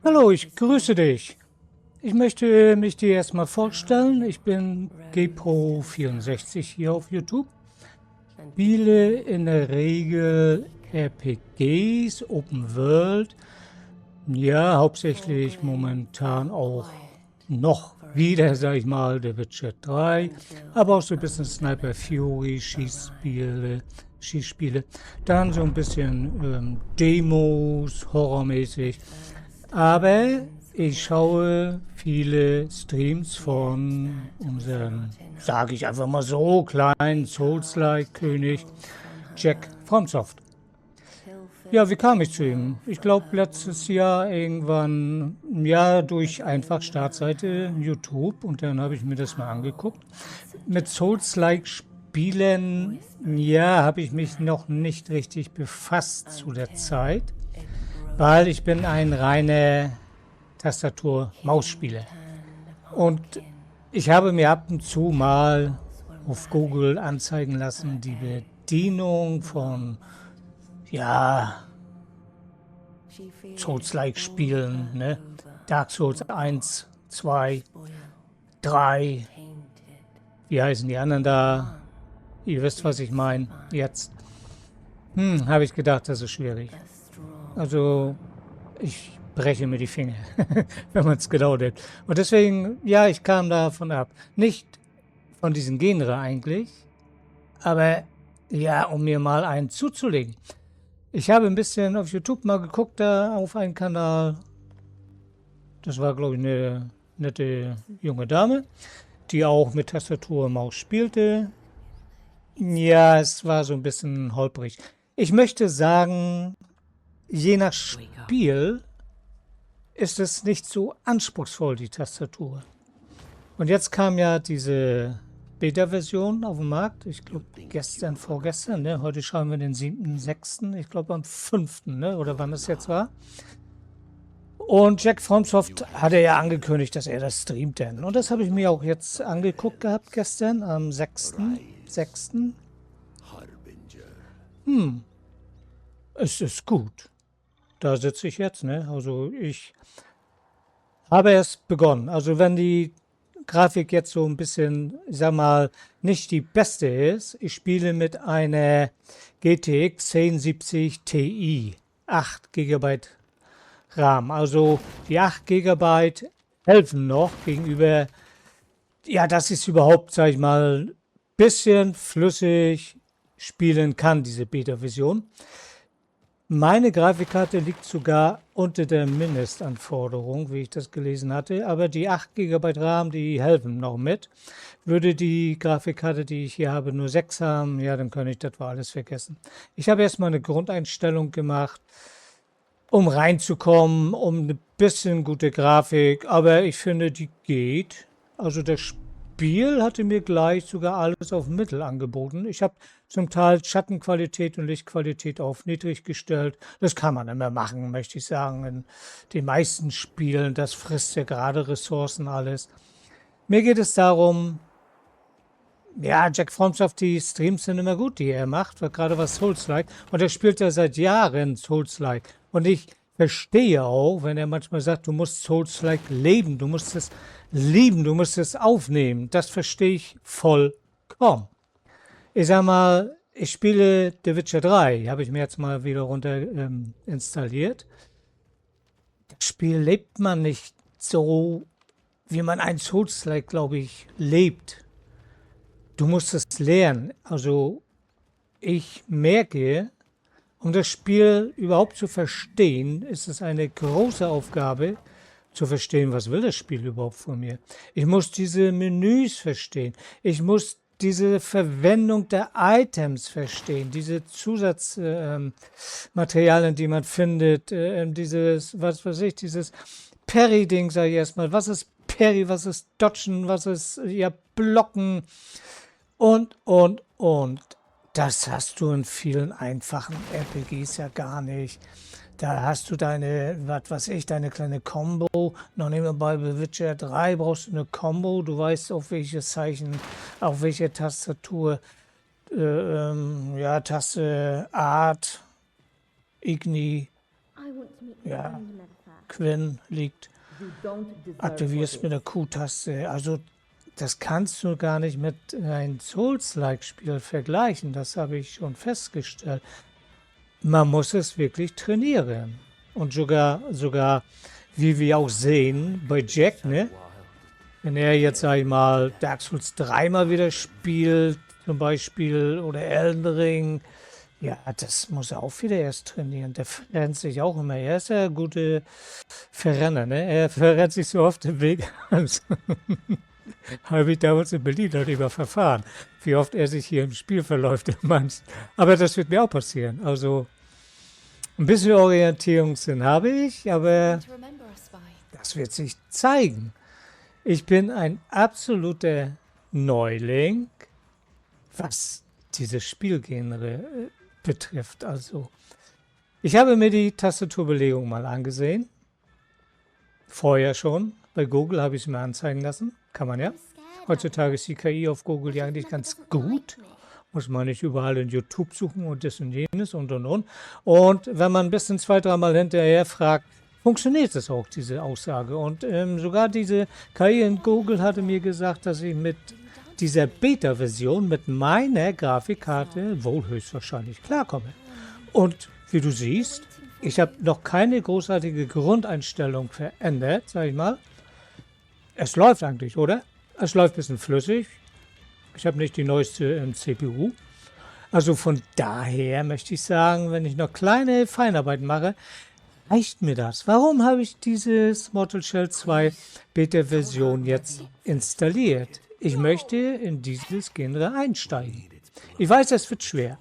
Hallo, ich grüße dich. Ich möchte mich dir erstmal vorstellen. Ich bin GPro64 hier auf YouTube. Spiele in der Regel RPGs, Open World. Ja, hauptsächlich momentan auch noch wieder, sag ich mal, The Witcher 3. Aber auch so ein bisschen Sniper Fury, Schießspiele. Dann so ein bisschen Demos, horrormäßig. Aber ich schaue viele Streams von unserem, sage ich einfach mal so, kleinen Souls-like-König Jack FromSoft. Ja, wie kam ich zu ihm? Ich glaube, letztes Jahr irgendwann, ja, durch einfach Startseite YouTube und dann habe ich mir das mal angeguckt. Mit Souls-like-Spielen, ja, habe ich mich noch nicht richtig befasst zu der Zeit, weil ich bin ein reiner Tastatur-Maus-Spieler. Und ich habe mir ab und zu mal auf Google anzeigen lassen, die Bedienung von, ja, Souls-like-Spielen, ne? Dark Souls 1, 2, 3, wie heißen die anderen da? Ihr wisst, was ich meine. Jetzt. Habe ich gedacht, das ist schwierig. Also, ich breche mir die Finger, wenn man es genau nimmt. Und deswegen, ja, ich kam davon ab. Nicht von diesem Genre eigentlich, aber ja, um mir mal einen zuzulegen. Ich habe ein bisschen auf YouTube mal geguckt, da auf einen Kanal. Das war, glaube ich, eine nette junge Dame, die auch mit Tastatur und Maus spielte. Ja, es war so ein bisschen holprig. Ich möchte sagen, je nach Spiel ist es nicht so anspruchsvoll, die Tastatur. Und jetzt kam ja diese Beta-Version auf den Markt. Ich glaube, gestern, vorgestern, ne? Heute schauen wir den 7.6., ich glaube am 5., ne? Oder wann es jetzt war. Und Jack FromSoft hatte ja angekündigt, dass er das streamt denn. Und das habe ich mir auch jetzt angeguckt gehabt gestern, am 6.6. Es ist gut. Da sitze ich jetzt, ne? Also ich habe erst begonnen. Also wenn die Grafik jetzt so ein bisschen, ich sag mal, nicht die beste ist, ich spiele mit einer GTX 1070 Ti, 8 GB RAM. Also die 8 GB helfen noch gegenüber, ja, dass ich es überhaupt, sag ich mal, bisschen flüssig spielen kann, diese Beta-Version. Meine Grafikkarte liegt sogar unter der Mindestanforderung, wie ich das gelesen hatte, aber die 8 GB RAM, die helfen noch mit. Würde die Grafikkarte, die ich hier habe, nur 6 haben, ja, dann könnte ich das wohl alles vergessen. Ich habe erstmal eine Grundeinstellung gemacht, um reinzukommen, um ein bisschen gute Grafik, aber ich finde, die geht. Also das Spiel hatte mir gleich sogar alles auf Mittel angeboten. Ich habe zum Teil Schattenqualität und Lichtqualität auf niedrig gestellt. Das kann man immer machen, möchte ich sagen. In den meisten Spielen, das frisst ja gerade Ressourcen alles. Mir geht es darum, ja, Jack FromSoft, die Streams sind immer gut, die er macht, gerade was Souls-like. Und er spielt ja seit Jahren Souls-like. Und ich verstehe auch, wenn er manchmal sagt, du musst Souls-like leben, du musst es lieben, du musst es aufnehmen. Das verstehe ich vollkommen. Ich sag mal, ich spiele The Witcher 3, habe ich mir jetzt mal wieder runter installiert. Das Spiel lebt man nicht so, wie man ein Souls-like, glaube ich, lebt. Du musst es lernen. Also ich merke, um das Spiel überhaupt zu verstehen, ist es eine große Aufgabe, zu verstehen, was will das Spiel überhaupt von mir. Ich muss diese Menüs verstehen. Ich muss diese Verwendung der Items verstehen, diese Zusatzmaterialien, die man findet, dieses, was weiß ich, dieses Parry-Ding, sage ich erstmal. Was ist Parry, was ist Dodgen, was ist ja Blocken und. Das hast du in vielen einfachen RPGs ja gar nicht. Da hast du deine, was weiß ich, deine kleine Combo. Noch nicht mal bei The Witcher 3 brauchst du eine Combo. Du weißt, auf welches Zeichen, auf welche Tastatur, ja, Taste Art, Igni, ja. Quinn liegt. Aktivierst mit der Q-Taste. Also das kannst du gar nicht mit einem Souls-like-Spiel vergleichen. Das habe ich schon festgestellt. Man muss es wirklich trainieren. Und sogar wie wir auch sehen bei Jack, ne? Wenn er jetzt, sag ich mal, Dark Souls 3 mal wieder spielt, zum Beispiel, oder Elden Ring, ja, das muss er auch wieder erst trainieren. Der verrennt sich auch immer. Er ist ja ein guter Verrenner, ne? Er verrennt sich so oft im Weg. Also, habe ich damals in Berlin darüber verfahren, wie oft er sich hier im Spiel verläuft. Aber das wird mir auch passieren. Also, ein bisschen Orientierungssinn habe ich, aber das wird sich zeigen. Ich bin ein absoluter Neuling, was dieses Spielgenre betrifft. Also, ich habe mir die Tastaturbelegung mal angesehen. Vorher schon. Bei Google habe ich es mir anzeigen lassen. Kann man ja. Heutzutage ist die KI auf Google ja eigentlich ganz gut. Muss man nicht überall in YouTube suchen und das und jenes und. Und wenn man ein bisschen 2-3 Mal hinterher fragt, funktioniert es auch, diese Aussage. Und sogar diese KI in Google hatte mir gesagt, dass ich mit dieser Beta-Version, mit meiner Grafikkarte, wohl höchstwahrscheinlich klarkomme. Und wie du siehst, ich habe noch keine großartige Grundeinstellung verändert, sag ich mal. Es läuft eigentlich, oder? Es läuft ein bisschen flüssig. Ich habe nicht die neueste CPU. Also von daher möchte ich sagen, wenn ich noch kleine Feinarbeiten mache, reicht mir das. Warum habe ich dieses Mortal Shell 2 Beta-Version jetzt installiert? Ich möchte in dieses Genre einsteigen. Ich weiß, es wird schwer.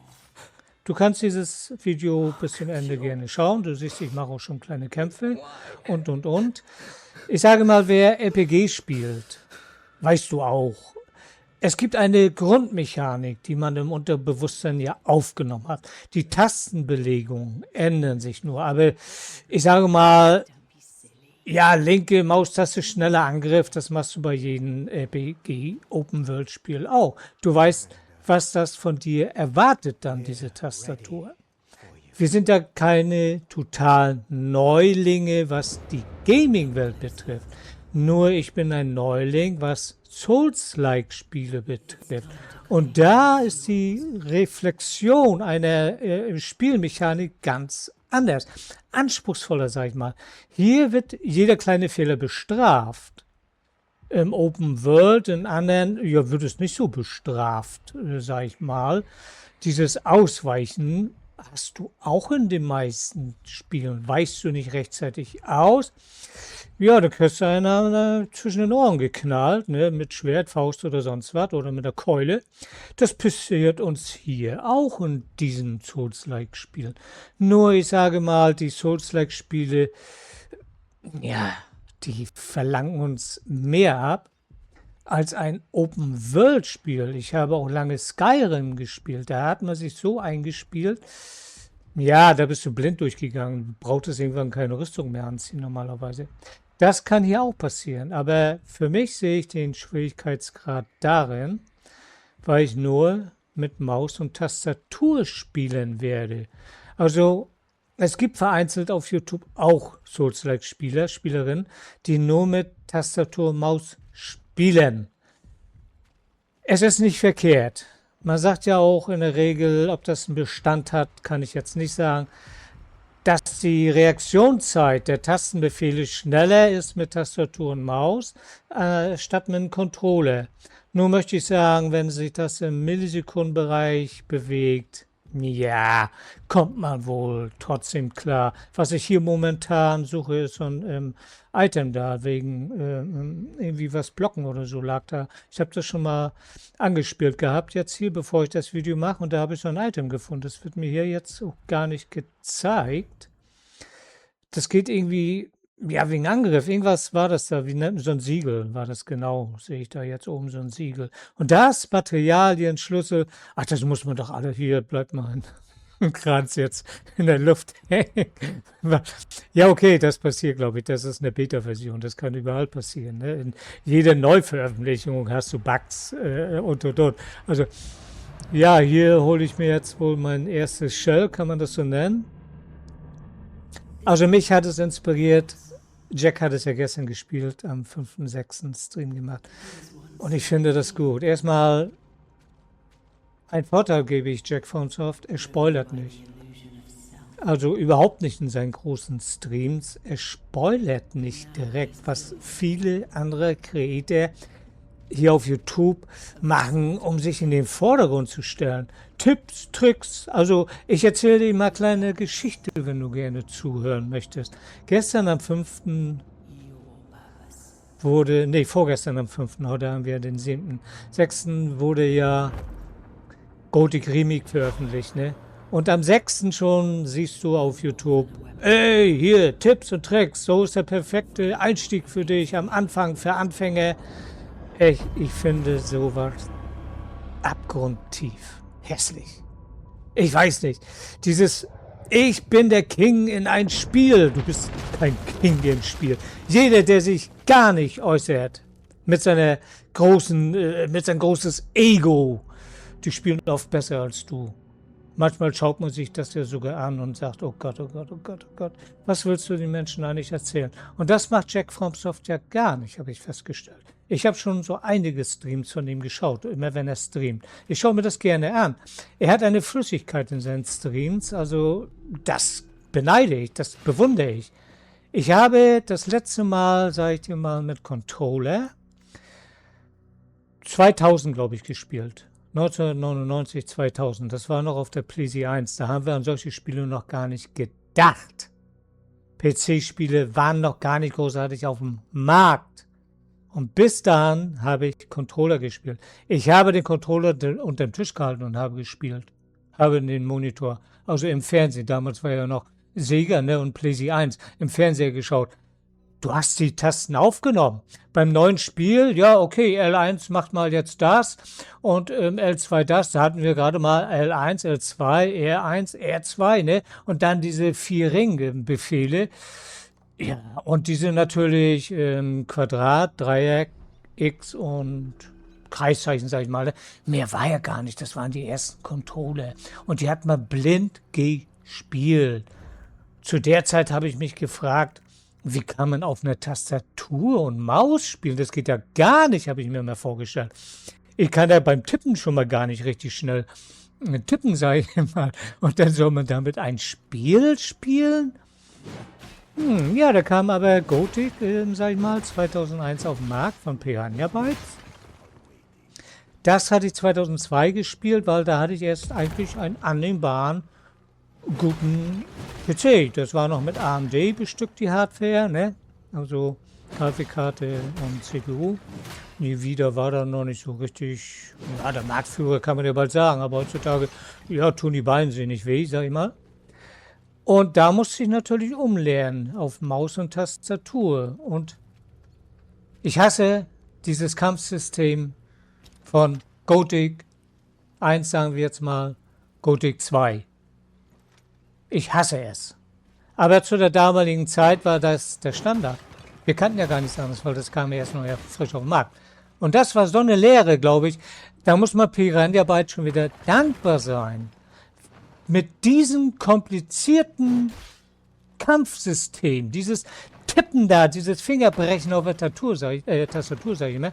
Du kannst dieses Video bis zum Ende gerne schauen. Du siehst, ich mache auch schon kleine Kämpfe und. Ich sage mal, wer RPG spielt, weißt du auch. Es gibt eine Grundmechanik, die man im Unterbewusstsein ja aufgenommen hat. Die Tastenbelegungen ändern sich nur. Aber ich sage mal, ja, linke Maustaste, schneller Angriff, das machst du bei jedem RPG-Open-World-Spiel auch. Du weißt, was das von dir erwartet dann, diese Tastatur. Wir sind ja keine totalen Neulinge, was die Gaming-Welt betrifft. Nur ich bin ein Neuling, was Souls-like-Spiele betrifft. Und da ist die Reflexion einer Spielmechanik ganz anders. Anspruchsvoller, sag ich mal. Hier wird jeder kleine Fehler bestraft. Im Open World, in anderen, ja, wird es nicht so bestraft, sag ich mal. Dieses Ausweichen hast du auch in den meisten Spielen. Weichst du nicht rechtzeitig aus, ja, da kriegst du einer zwischen den Ohren geknallt, ne, mit Schwert, Faust oder sonst was, oder mit der Keule. Das passiert uns hier auch in diesen Souls-like-Spielen. Nur, ich sage mal, die Souls-like-Spiele, ja, die verlangen uns mehr ab als ein Open-World-Spiel. Ich habe auch lange Skyrim gespielt. Da hat man sich so eingespielt, ja, da bist du blind durchgegangen. Du brauchtest irgendwann keine Rüstung mehr anziehen normalerweise. Das kann hier auch passieren. Aber für mich sehe ich den Schwierigkeitsgrad darin, weil ich nur mit Maus und Tastatur spielen werde. Also es gibt vereinzelt auf YouTube auch Souls-like-Spieler, Spielerinnen, die nur mit Tastatur und Maus spielen. Es ist nicht verkehrt. Man sagt ja auch in der Regel, ob das einen Bestand hat, kann ich jetzt nicht sagen, dass die Reaktionszeit der Tastenbefehle schneller ist mit Tastatur und Maus, statt mit einem Controller. Nur möchte ich sagen, wenn sich das im Millisekundenbereich bewegt, ja, kommt man wohl trotzdem klar. Was ich hier momentan suche, ist so ein Item da, wegen irgendwie was blocken oder so lag da. Ich habe das schon mal angespielt gehabt, jetzt hier, bevor ich das Video mache, und da habe ich so ein Item gefunden. Das wird mir hier jetzt auch gar nicht gezeigt. Das geht irgendwie, ja, wegen Angriff. Irgendwas war das da, wie so ein Siegel war das genau. Sehe ich da jetzt oben so ein Siegel. Und das, Materialien, Schlüssel, ach, das muss man doch alle, hier bleibt mal ein Kranz jetzt in der Luft hängen. Ja, okay, das passiert, glaube ich. Das ist eine Beta-Version. Das kann überall passieren. Ne? In jeder Neuveröffentlichung hast du Bugs und. Also, ja, hier hole ich mir jetzt wohl mein erstes Shell, kann man das so nennen? Also mich hat es inspiriert, Jack hat es ja gestern gespielt, am 5.6. Stream gemacht. Und ich finde das gut. Erstmal, ein Vorteil gebe ich Jack FromSoft, er spoilert nicht. Also überhaupt nicht in seinen großen Streams. Er spoilert nicht direkt, was viele andere Creator hier auf YouTube machen, um sich in den Vordergrund zu stellen. Tipps, Tricks. Also ich erzähle dir mal eine kleine Geschichte, wenn du gerne zuhören möchtest. Gestern am 5. vorgestern am 5., heute haben wir den 7.6. wurde ja Gothic Remake veröffentlicht, ne? Und am 6. schon siehst du auf YouTube, ey, hier, Tipps und Tricks, so ist der perfekte Einstieg für dich am Anfang, für Anfänger. Ich finde sowas abgrundtief hässlich. Ich weiß nicht. Ich bin der King in ein Spiel. Du bist kein King im Spiel. Jeder, der sich gar nicht äußert, mit seinem großes Ego, die spielen oft besser als du. Manchmal schaut man sich das ja sogar an und sagt, oh Gott, oh Gott, oh Gott, oh Gott, was willst du den Menschen eigentlich erzählen? Und das macht Jack FromSoft ja gar nicht, habe ich festgestellt. Ich habe schon so einige Streams von ihm geschaut, immer wenn er streamt. Ich schaue mir das gerne an. Er hat eine Flüssigkeit in seinen Streams, also das beneide ich, das bewundere ich. Ich habe das letzte Mal, sage ich dir mal, mit Controller 2000, glaube ich, gespielt. 1999, 2000. Das war noch auf der PlayStation 1. Da haben wir an solche Spiele noch gar nicht gedacht. PC-Spiele waren noch gar nicht großartig auf dem Markt. Und bis dahin habe ich Controller gespielt. Ich habe den Controller unter dem Tisch gehalten und habe gespielt. Habe den Monitor, also im Fernsehen, damals war ja noch Sega, ne, und PlayStation 1, im Fernseher geschaut. Du hast die Tasten aufgenommen. Beim neuen Spiel, ja, okay, L1 macht mal jetzt das und L2 das. Da hatten wir gerade mal L1, L2, R1, R2, ne? Und dann diese 4 Ringbefehle. Ja, und diese natürlich Quadrat, Dreieck, X und Kreiszeichen, sag ich mal. Ne? Mehr war ja gar nicht. Das waren die ersten Controller. Und die hat man blind gespielt. Zu der Zeit habe ich mich gefragt, wie kann man auf einer Tastatur und Maus spielen? Das geht ja gar nicht, habe ich mir mal vorgestellt. Ich kann ja beim Tippen schon mal gar nicht richtig schnell tippen, sage ich mal. Und dann soll man damit ein Spiel spielen? Ja, da kam aber Gothic, sag ich mal, 2001 auf den Markt von Piranha Bytes. Das hatte ich 2002 gespielt, weil da hatte ich erst eigentlich einen annehmbaren, guten PC. Das war noch mit AMD bestückt, die Hardware, ne? Also Grafikkarte und CPU. Nvidia war da noch nicht so richtig, ja, der Marktführer kann man ja bald sagen, aber heutzutage, ja, tun die Beine sich nicht weh, sag ich mal. Und da musste ich natürlich umlernen auf Maus und Tastatur. Und ich hasse dieses Kampfsystem von Gothic 1, sagen wir jetzt mal, Gothic 2. Ich hasse es. Aber zu der damaligen Zeit war das der Standard. Wir kannten ja gar nichts anderes, weil das kam ja erst noch frisch auf den Markt. Und das war so eine Lehre, glaube ich. Da muss man Piranha Bytes schon wieder dankbar sein. Mit diesem komplizierten Kampfsystem, dieses Tippen da, dieses Fingerbrechen auf der Tastatur, sag ich mal,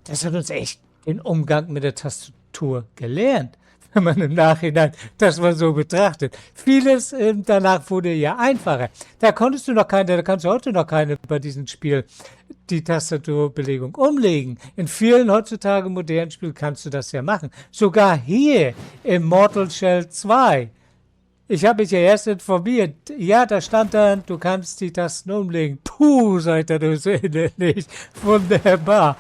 das hat uns echt den Umgang mit der Tastatur gelernt, wenn man im Nachhinein das mal so betrachtet. Vieles danach wurde ja einfacher. Da kannst du heute noch keine bei diesem Spiel die Tastaturbelegung umlegen. In vielen heutzutage modernen Spielen kannst du das ja machen. Sogar hier im Mortal Shell 2. Ich habe mich ja erst informiert. Ja, da stand dann, du kannst die Tasten umlegen. Puh, sagt er, du nicht. Wunderbar.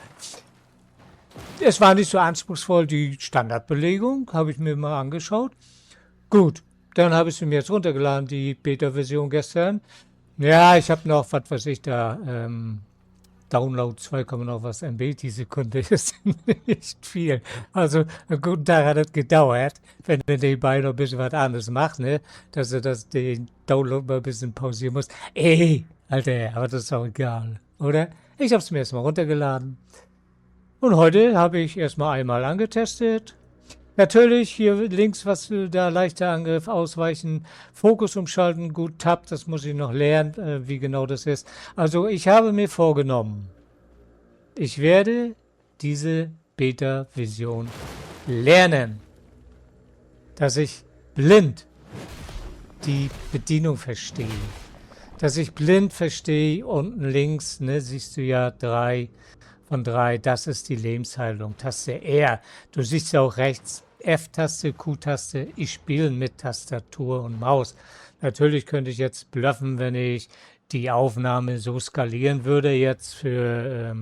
Es war nicht so anspruchsvoll, die Standardbelegung, habe ich mir mal angeschaut. Gut, dann habe ich sie mir jetzt runtergeladen, die Beta-Version gestern. Ja, ich habe noch, was weiß ich da, Download 2, noch was MB die Sekunde ist nicht viel. Also einen guten Tag hat es gedauert, wenn du nebenbei noch ein bisschen was anderes machst, ne? Dass du den Download mal ein bisschen pausieren musst. Ey, Alter, aber das ist auch egal, oder? Ich habe es mir erstmal runtergeladen. Und heute habe ich erstmal einmal angetestet. Natürlich hier links, was du da leichter Angriff ausweichen, Fokus umschalten, gut Tab, das muss ich noch lernen, wie genau das ist. Also ich habe mir vorgenommen, ich werde diese Beta-Vision lernen, dass ich blind die Bedienung verstehe. Dass ich blind verstehe, unten links, ne, siehst du ja 3 von 3, das ist die Lebensheilung, Taste R. Du siehst ja auch rechts F-Taste, Q-Taste, ich spiele mit Tastatur und Maus. Natürlich könnte ich jetzt bluffen, wenn ich die Aufnahme so skalieren würde jetzt für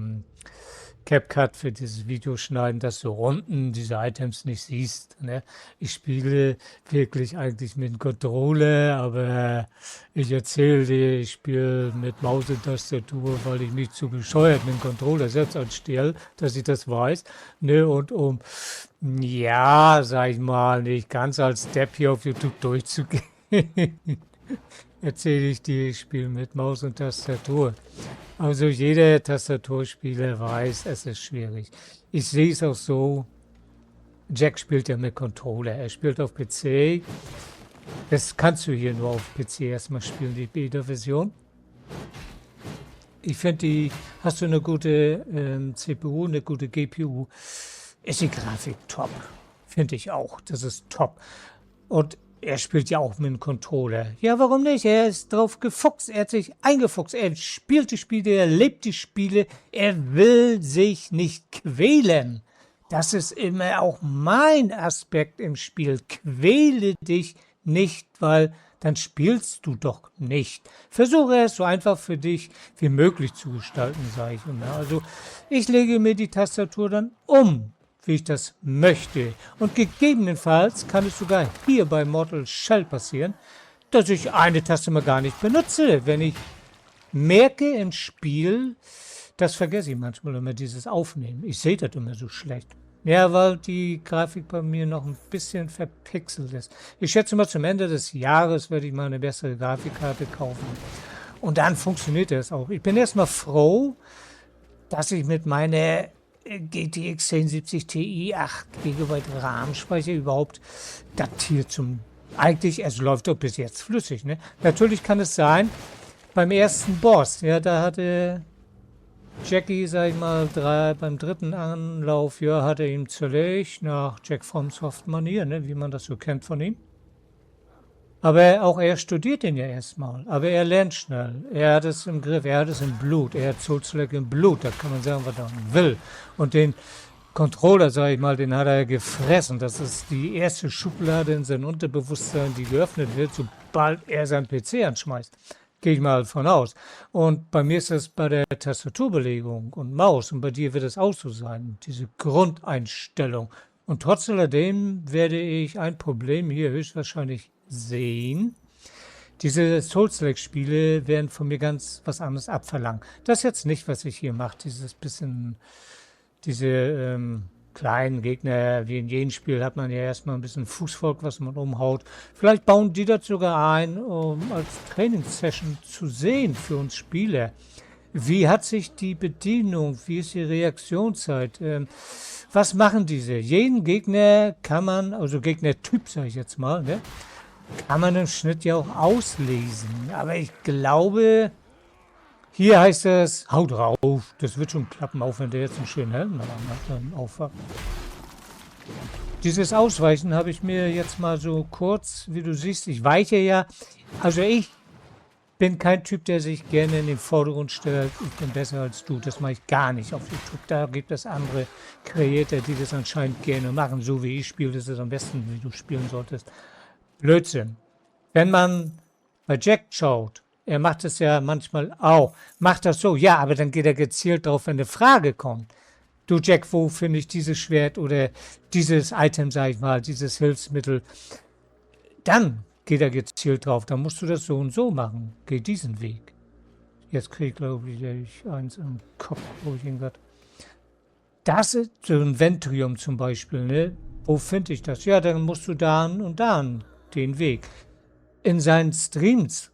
CapCut, für dieses Videoschneiden, dass du unten diese Items nicht siehst. Ne? Ich spiele wirklich eigentlich mit Controller, aber ich erzähle dir, ich spiele mit Maus und Tastatur, weil ich mich zu bescheuert mit dem Controller selbst anstelle, dass ich das weiß. Ne? Und ja, sag ich mal, nicht ganz als Depp hier auf YouTube durchzugehen, erzähle ich dir, ich spiele mit Maus und Tastatur. Also jeder Tastaturspieler weiß, es ist schwierig. Ich sehe es auch so, Jack spielt ja mit Controller, er spielt auf PC. Das kannst du hier nur auf PC erstmal spielen, die Beta-Version. Ich finde, hast du eine gute CPU, eine gute GPU, ist die Grafik top. Finde ich auch, das ist top. Und er spielt ja auch mit dem Controller. Ja, warum nicht? Er ist drauf gefuchst, er hat sich eingefuchst. Er spielt die Spiele, er lebt die Spiele, er will sich nicht quälen. Das ist immer auch mein Aspekt im Spiel. Quäle dich nicht, weil dann spielst du doch nicht. Versuche es so einfach für dich wie möglich zu gestalten, sage ich immer. Also ich lege mir die Tastatur dann um, wie ich das möchte. Und gegebenenfalls kann es sogar hier bei Mortal Shell passieren, dass ich eine Taste mal gar nicht benutze. Wenn ich merke im Spiel, das vergesse ich manchmal immer, dieses Aufnehmen. Ich sehe das immer so schlecht. Ja, weil die Grafik bei mir noch ein bisschen verpixelt ist. Ich schätze mal, zum Ende des Jahres werde ich mal eine bessere Grafikkarte kaufen. Und dann funktioniert das auch. Ich bin erstmal froh, dass ich mit meiner GTX 1070 Ti 8 GB RAM-Speicher überhaupt das hier eigentlich, es läuft doch bis jetzt flüssig, ne? Natürlich kann es sein, beim ersten Boss, ja, da hatte Jackie, sag ich mal, beim dritten Anlauf, ja, hat er ihm zerlegt, nach Jack FromSoft Manier, ne, wie man das so kennt von ihm. Aber auch er studiert den ja erstmal. Aber er lernt schnell. Er hat es im Griff, er hat es im Blut. Er hat Souls-like im Blut. Da kann man sagen, was er will. Und den Controller, sag ich mal, den hat er gefressen. Das ist die erste Schublade in seinem Unterbewusstsein, die geöffnet wird, sobald er seinen PC anschmeißt. Gehe ich mal von aus. Und bei mir ist das bei der Tastaturbelegung und Maus. Und bei dir wird es auch so sein. Diese Grundeinstellung. Und trotz alledem werde ich ein Problem hier höchstwahrscheinlich sehen. Diese Souls-like-Spiele werden von mir ganz was anderes abverlangen. Das ist jetzt nicht, was ich hier mache, diese kleinen Gegner, wie in jedem Spiel hat man ja erstmal ein bisschen Fußvolk, was man umhaut. Vielleicht bauen die das sogar ein, um als Trainingssession zu sehen für uns Spieler. Wie hat sich die Bedienung, wie ist die Reaktionszeit? Was machen diese? Jeden Gegner kann man, also Gegnertyp sage ich jetzt mal, ne, kann man im Schnitt ja auch auslesen. Aber ich glaube, hier heißt es, hau drauf, das wird schon klappen, auch wenn der jetzt einen schönen Helm hat beim Aufwachen. Dieses Ausweichen habe ich mir jetzt mal so kurz, wie du siehst, ich weiche ja, also ich bin kein Typ, der sich gerne in den Vordergrund stellt, ich bin besser als du, das mache ich gar nicht auf YouTube. Da gibt es andere Creator, die das anscheinend gerne machen, so wie ich spiele, das ist am besten, wie du spielen solltest. Blödsinn. Wenn man bei Jack schaut, er macht es ja manchmal auch, macht das so, ja, aber dann geht er gezielt drauf, wenn eine Frage kommt. Du Jack, wo finde ich dieses Schwert oder dieses Item, sag ich mal, dieses Hilfsmittel? Dann geht er gezielt drauf, dann musst du das so und so machen. Geh diesen Weg. Jetzt kriege ich, glaube ich, eins im Kopf, wo ich ihn das ist so ein Ventrium zum Beispiel, ne? Wo finde ich das? Ja, dann musst du da und da den Weg. In seinen Streams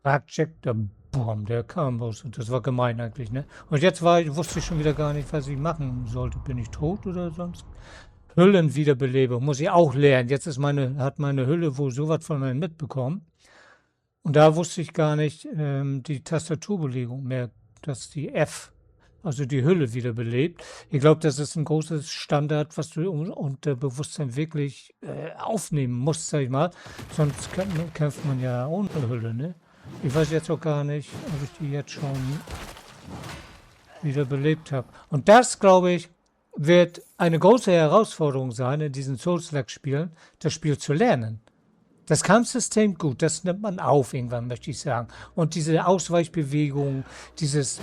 fragt Jack, der kam raus und das war gemein eigentlich, ne? Und jetzt wusste ich schon wieder gar nicht, was ich machen sollte. Bin ich tot oder sonst Hüllenwiederbelebung muss ich auch lernen. Jetzt hat meine Hülle wohl sowas von einem mitbekommen. Und da wusste ich gar nicht, die Tastaturbelegung mehr, dass die F, also die Hülle wiederbelebt. Ich glaube, das ist ein großes Standard, was du unter Bewusstsein wirklich aufnehmen musst, sag ich mal. Sonst kämpft man ja ohne Hülle, ne? Ich weiß jetzt auch gar nicht, ob ich die jetzt schon wiederbelebt habe. Und das, glaube ich, wird eine große Herausforderung sein, in diesen Souls-like-Spielen, das Spiel zu lernen. Das Kampfsystem, gut, das nimmt man auf irgendwann, möchte ich sagen. Und diese Ausweichbewegung, dieses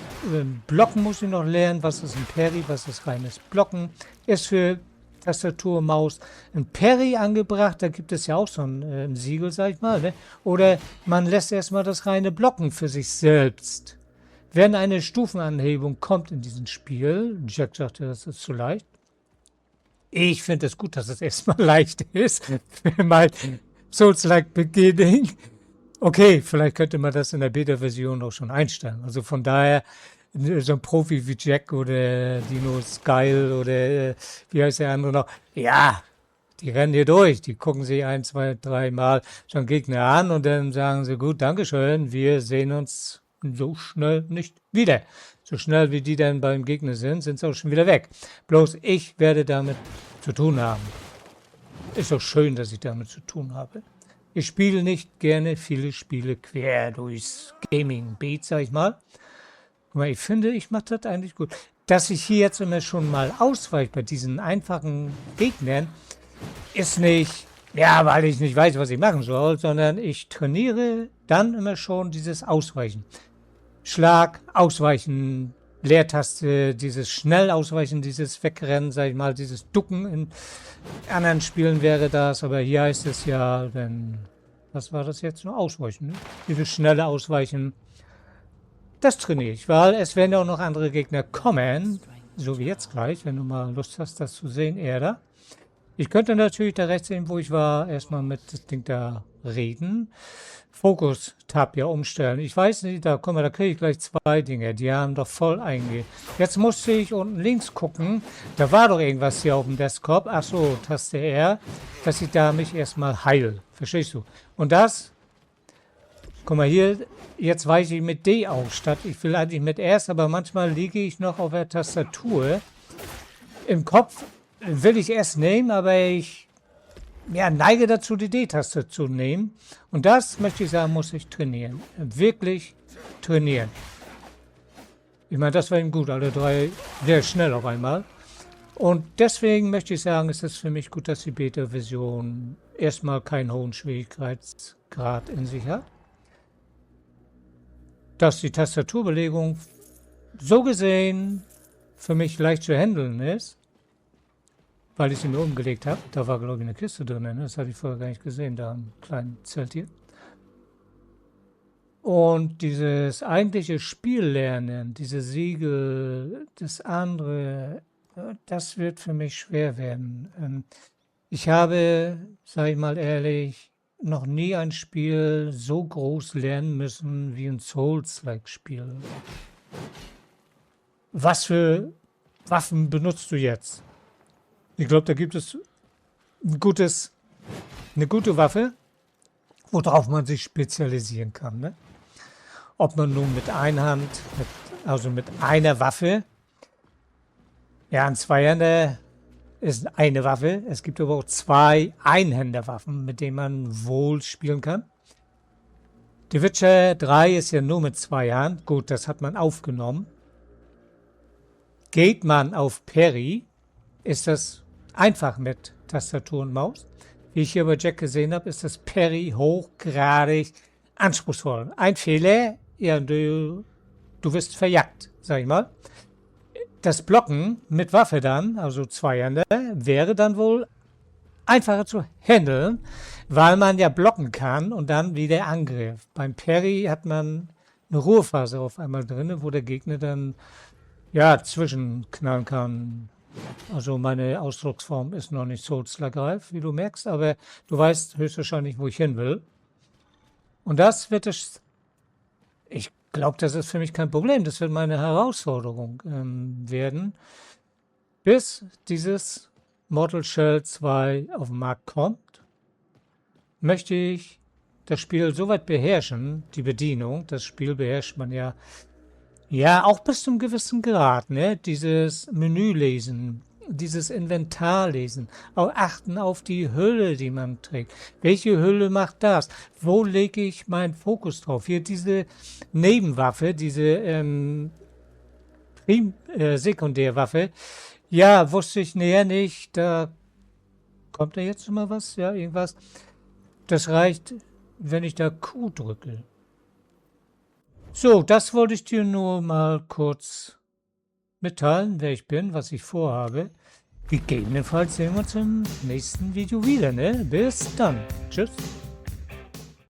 Blocken muss ich noch lernen. Was ist ein Parry, was ist reines Blocken? Ist für Tastatur, Maus ein Parry angebracht. Da gibt es ja auch so ein Siegel, sag ich mal. Ne? Oder man lässt erstmal das reine Blocken für sich selbst. Wenn eine Stufenanhebung kommt in diesem Spiel, Jack sagte, das ist zu leicht. Ich finde es gut, dass es erstmal leicht ist. Für mein Souls-like Beginning. Okay, vielleicht könnte man das in der Beta-Version auch schon einstellen. Also von daher, so ein Profi wie Jack oder Dino Skyle oder wie heißt der andere noch? Ja, die rennen hier durch. Die gucken sich 1, 2, 3 Mal schon Gegner an und dann sagen sie, gut, Dankeschön, wir sehen uns so schnell nicht wieder. So schnell wie die dann beim Gegner sind sie auch schon wieder weg. Bloß ich werde damit zu tun haben. Ist auch schön, dass ich damit zu tun habe. Ich spiele nicht gerne viele Spiele quer durchs Gaming-Beat, sag ich mal. Aber ich finde, ich mache das eigentlich gut. Dass ich hier jetzt immer schon mal ausweiche bei diesen einfachen Gegnern, ist nicht, ja, weil ich nicht weiß, was ich machen soll, sondern ich trainiere dann immer schon dieses Ausweichen. Schlag, Ausweichen, Leertaste, dieses schnell Ausweichen, dieses Wegrennen, sag ich mal, dieses Ducken. In anderen Spielen wäre das, aber hier heißt es ja, denn, was war das jetzt? Nur Ausweichen, ne? Dieses schnelle Ausweichen, das trainiere ich, weil es werden ja auch noch andere Gegner kommen, so wie jetzt gleich, wenn du mal Lust hast, das zu sehen, Erda. Ich könnte natürlich da rechts sehen, wo ich war, erstmal mit das Ding da reden. Fokus-Tab ja umstellen. Ich weiß nicht, da kriege ich gleich 2 Dinge. Die haben doch voll einge... Jetzt musste ich unten links gucken. Da war doch irgendwas hier auf dem Desktop. Ach so, Taste R, dass ich da mich erstmal heil. Verstehst du? Und das, guck mal hier, jetzt weiche ich mit D auf, statt ich will eigentlich mit S, aber manchmal liege ich noch auf der Tastatur. Im Kopf will ich S nehmen, aber ich neige dazu, die D-Taste zu nehmen. Und das, möchte ich sagen, muss ich trainieren. Wirklich trainieren. Ich meine, das war ihm gut, alle 3 sehr schnell auf einmal. Und deswegen möchte ich sagen, es ist für mich gut, dass die Beta-Version erstmal keinen hohen Schwierigkeitsgrad in sich hat. Dass die Tastaturbelegung so gesehen für mich leicht zu handeln ist, weil ich sie mir umgelegt habe. Da war, glaube ich, eine Kiste drin. Ne? Das hatte ich vorher gar nicht gesehen, da im kleinen Zelt hier. Und dieses eigentliche Spiellernen, diese Siegel, das andere, das wird für mich schwer werden. Ich habe, sage ich mal ehrlich, noch nie ein Spiel so groß lernen müssen wie ein Souls-like-Spiel. Was für Waffen benutzt du jetzt? Ich glaube, da gibt es eine gute Waffe, worauf man sich spezialisieren kann. Ne? Ob man nun mit Einhand, also mit einer Waffe, ja, ein Zweihänder ist eine Waffe. Es gibt aber auch 2 Einhänderwaffen, mit denen man wohl spielen kann. The Witcher 3 ist ja nur mit 2 Hand. Gut, das hat man aufgenommen. Geht man auf Parry, ist das einfach mit Tastatur und Maus. Wie ich hier bei Jack gesehen habe, ist das Parry hochgradig anspruchsvoll. Ein Fehler, ja, du wirst verjagt, sag ich mal. Das Blocken mit Waffe dann, also Zweihänder, wäre dann wohl einfacher zu handeln, weil man ja blocken kann und dann wieder Angriff. Beim Parry hat man eine Ruhephase auf einmal drin, wo der Gegner dann ja zwischenknallen kann. Also meine Ausdrucksform ist noch nicht Souls-like-reif, wie du merkst, aber du weißt höchstwahrscheinlich, wo ich hin will. Und das wird es, ich glaube, das ist für mich kein Problem, das wird meine Herausforderung werden, bis dieses Mortal Shell 2 auf den Markt kommt, möchte ich das Spiel so weit beherrschen, die Bedienung, das Spiel beherrscht man ja, auch bis zum gewissen Grad, ne? Dieses Menü lesen, dieses Inventar lesen, auch achten auf die Hülle, die man trägt. Welche Hülle macht das? Wo lege ich meinen Fokus drauf? Hier diese Nebenwaffe, diese Sekundärwaffe. Ja, wusste ich näher nicht. Da kommt da jetzt schon mal was? Ja, irgendwas. Das reicht, wenn ich da Q drücke. So, das wollte ich dir nur mal kurz mitteilen, wer ich bin, was ich vorhabe. Gegebenenfalls sehen wir uns im nächsten Video wieder, ne? Bis dann. Tschüss.